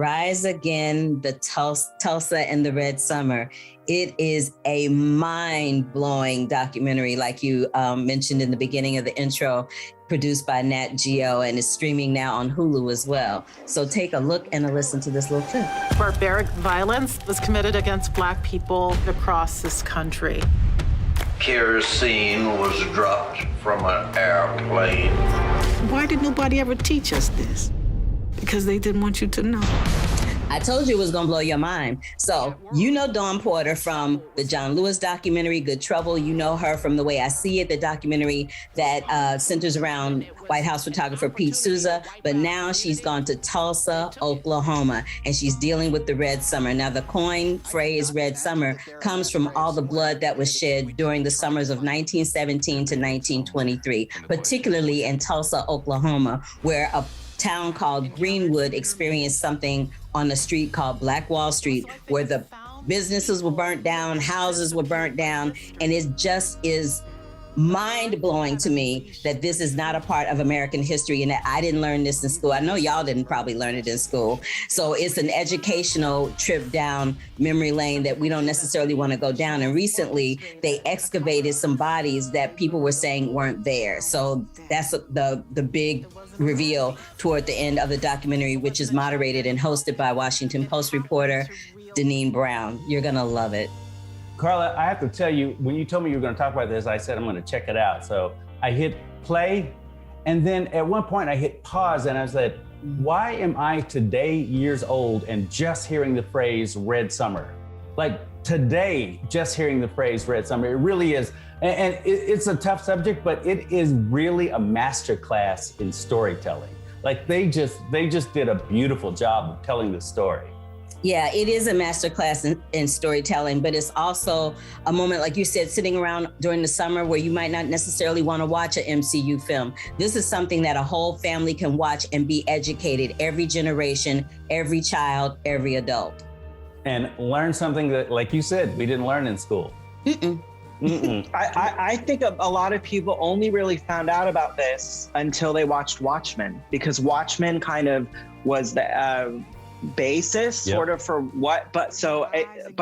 Rise Again, the Tulsa and the Red Summer. It is a mind-blowing documentary, like you mentioned in the beginning of the intro, produced by NatGeo, and is streaming now on Hulu as well. So take a look and a listen to this little clip. Barbaric violence was committed against Black people across this country. Kerosene was dropped from an airplane. Why did nobody ever teach us this? Because they didn't want you to know. I told you it was gonna blow your mind. So you know Dawn Porter from the John Lewis documentary, Good Trouble. You know her from The Way I See It, the documentary that centers around White House photographer Pete Souza. But now she's gone to Tulsa, Oklahoma, and she's dealing with the Red Summer. Now the coin phrase Red Summer comes from all the blood that was shed during the summers of 1917 to 1923, particularly in Tulsa, Oklahoma, where a town called Greenwood experienced something on a street called Black Wall Street, where the businesses were burnt down, houses were burnt down, and it just is mind-blowing to me that this is not a part of American history and that I didn't learn this in school. I know y'all didn't probably learn it in school. So it's an educational trip down memory lane that we don't necessarily want to go down. And recently they excavated some bodies that people were saying weren't there. So that's the big reveal toward the end of the documentary, which is moderated and hosted by Washington Post reporter DeNeen Brown. You're gonna love it. Carla, I have to tell you, when you told me you were going to talk about this, I said, I'm going to check it out. So I hit play, and then at one point I hit pause, and I said, why am I today years old and just hearing the phrase Red Summer? Like today, just hearing the phrase Red Summer, it really is. And it's a tough subject, but it is really a masterclass in storytelling. Like they just did a beautiful job of telling the story. Yeah, it is a masterclass in storytelling, but it's also a moment, like you said, sitting around during the summer where you might not necessarily want to watch an MCU film. This is something that a whole family can watch and be educated, every generation, every child, every adult. And learn something that, like you said, we didn't learn in school. I think a lot of people only really found out about this until they watched Watchmen, because Watchmen kind of was the basis sort of for what, but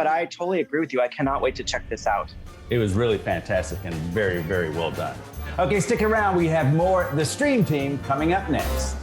I totally agree with you. I cannot wait to check this out. It was really fantastic and very, very well done. Okay, stick around. We have more The Stream Team coming up next.